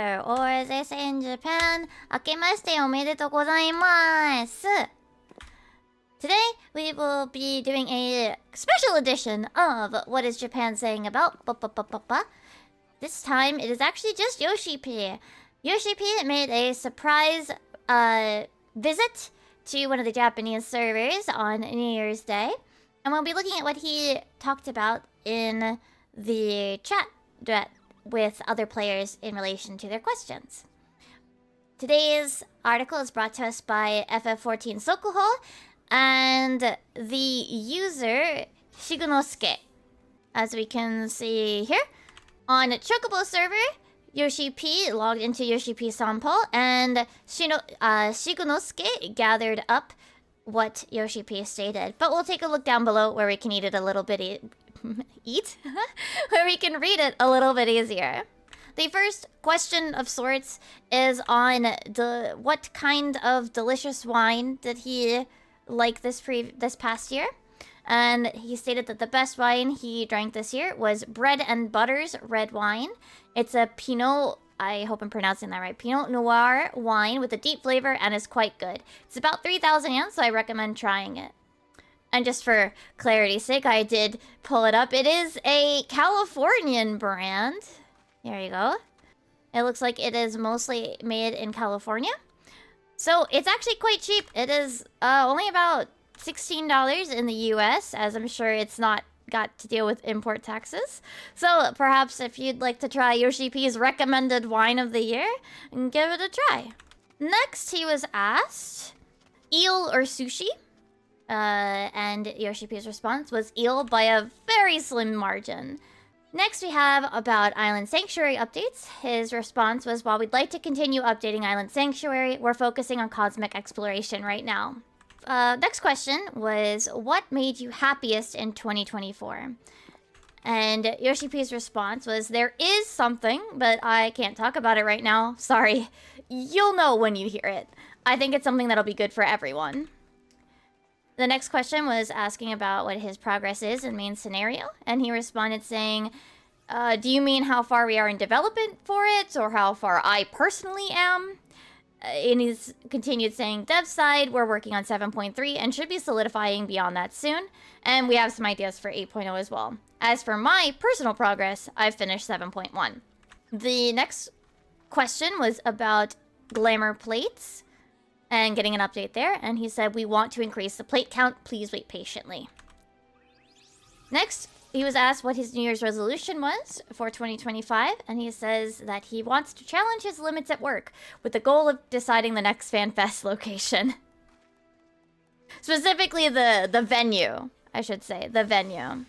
here, or as they say in Japan, akemashite omedetou gozaimasu. Today, we will be doing a special edition of What is Japan Saying About? This time, it is actually just YoshiP. YoshiP made a surprise visit to one of the Japanese servers on New Year's Day. And we'll be looking at what he talked about in the chat with other players in relation to their questions. Today's article is brought to us by FF14 Sokuho and the user Shigunosuke. As we can see here, on Chocobo Server, YoshiP logged into YoshiP Sampo, and Shigunosuke gathered up what YoshiP stated. But we'll take a look down below where we can eat it a little bit where we can read it a little bit easier. The first question of sorts is on what kind of delicious wine did he like this past year? And he stated that the best wine he drank this year was Bread and Butter's red wine. It's a Pinot, I hope I'm pronouncing that right, Pinot Noir wine with a deep flavor and is quite good. It's about 3,000 yen, so I recommend trying it. And just for clarity's sake, I did pull it up. It is a Californian brand. There you go. It looks like it is mostly made in California. So it's actually quite cheap. It is only about $16 in the US, as I'm sure it's not got to deal with import taxes. So perhaps if you'd like to try YoshiP's recommended wine of the year, give it a try. Next, he was asked, eel or sushi? And YoshiP's response was eel by a very slim margin. Next, we have about Island Sanctuary updates. His response was, while we'd like to continue updating Island Sanctuary, we're focusing on cosmic exploration right now. Next question was, what made you happiest in 2024? And YoshiP's response was, there is something, but I can't talk about it right now. Sorry. You'll know when you hear it. I think it's something that'll be good for everyone. The next question was asking about what his progress is in main scenario, and he responded saying, do you mean how far we are in development for it, or how far I personally am? And he's continued saying, dev side, we're working on 7.3 and should be solidifying beyond that soon, and we have some ideas for 8.0 as well. As for my personal progress, I've finished 7.1. The next question was about glamour plates and getting an update there, and he said, we want to increase the plate count, please wait patiently. Next, he was asked what his New Year's resolution was for 2025, and he says that he wants to challenge his limits at work with the goal of deciding the next FanFest location. Specifically the venue, I should say, the venue.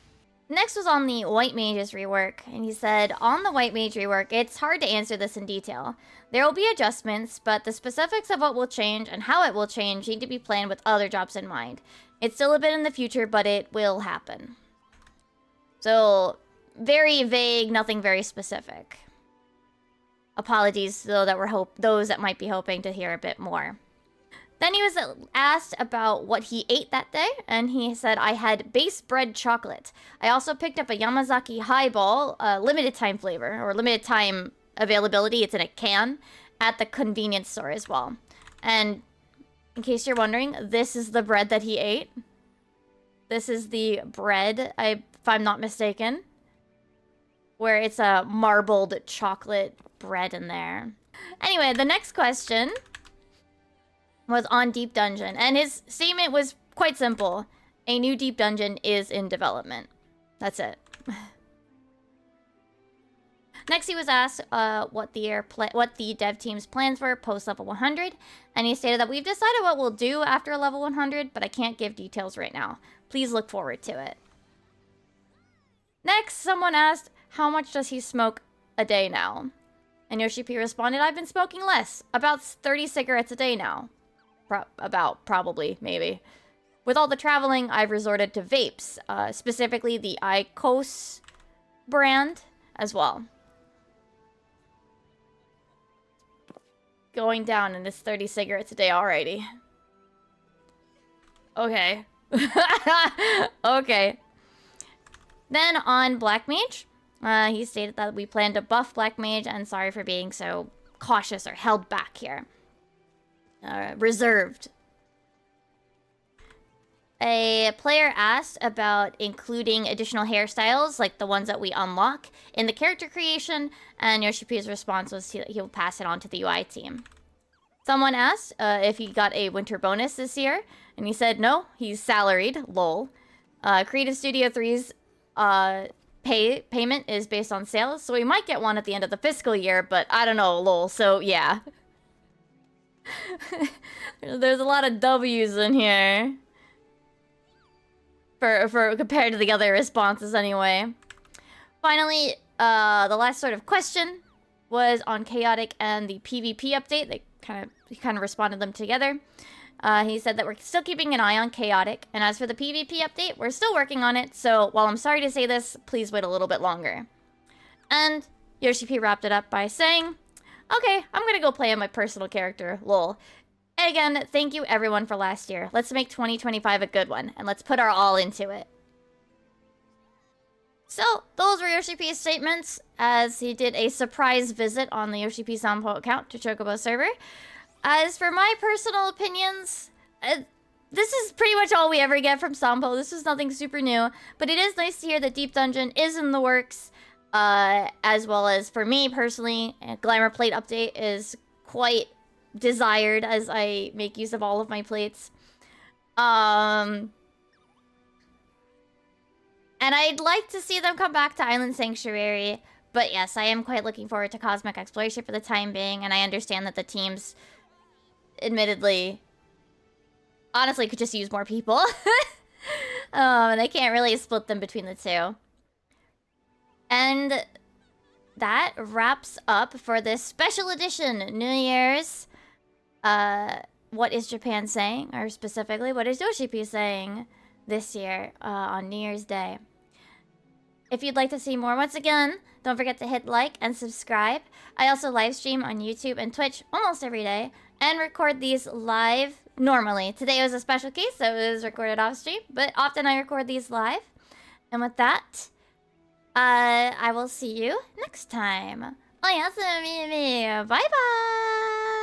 Next was on the White Mage's rework, and he said, on the White Mage rework, it's hard to answer this in detail. There will be adjustments, but the specifics of what will change and how it will change need to be planned with other jobs in mind. It's still a bit in the future, but it will happen. So, very vague, nothing very specific. Apologies, though, that those that might be hoping to hear a bit more. Then he was asked about what he ate that day, and he said, I had base bread chocolate. I also picked up a Yamazaki highball, limited time flavor, or limited time availability, it's in a can, at the convenience store as well. And in case you're wondering, this is the bread that he ate. This is the bread, if I'm not mistaken, where it's a marbled chocolate bread in there. Anyway, the next question was on Deep Dungeon, and his statement was quite simple. A new Deep Dungeon is in development. That's it. Next, he was asked what the dev team's plans were post level 100, and he stated that we've decided what we'll do after level 100, but I can't give details right now. Please look forward to it. Next, someone asked, how much does he smoke a day now? And YoshiP responded, I've been smoking less, about 30 cigarettes a day now. Probably, maybe. With all the traveling, I've resorted to vapes, specifically the IQOS brand as well. Going down in this 30 cigarettes a day already. Okay. Okay. Then on Black Mage, he stated that we plan to buff Black Mage, and sorry for being so cautious or held back here. Reserved. A player asked about including additional hairstyles, like the ones that we unlock, in the character creation, and YoshiP's response was he'll pass it on to the UI team. Someone asked if he got a winter bonus this year, and he said no, he's salaried, lol. Creative Studio 3's payment is based on sales, so we might get one at the end of the fiscal year, but I don't know, lol, so yeah. There's a lot of W's in here. For compared to the other responses anyway. Finally, the last sort of question was on Chaotic and the PvP update. He kind of responded them together. He said that we're still keeping an eye on Chaotic, and as for the PvP update, we're still working on it, so while I'm sorry to say this, please wait a little bit longer. And YoshiP wrapped it up by saying, okay, I'm gonna go play on my personal character, lol. And again, thank you everyone for last year. Let's make 2025 a good one, and let's put our all into it. So, those were YoshiP's statements, as he did a surprise visit on the YoshiP Sampo account to Chocobo Server. As for my personal opinions, this is pretty much all we ever get from Sampo. This is nothing super new, but it is nice to hear that Deep Dungeon is in the works, as well as for me personally, a Glamour Plate update is quite desired as I make use of all of my plates. And I'd like to see them come back to Island Sanctuary, but yes, I am quite looking forward to Cosmic Exploration for the time being, and I understand that the teams, admittedly, honestly could just use more people. And they can't really split them between the two. And that wraps up for this special edition New Year's. What is Japan saying? Or specifically, what is YoshiP saying this year on New Year's Day? If you'd like to see more, once again, don't forget to hit like and subscribe. I also live stream on YouTube and Twitch almost every day and record these live normally. Today was a special case, so it was recorded off stream, but often I record these live. And with that, I will see you next time. Oyasumi. Bye bye!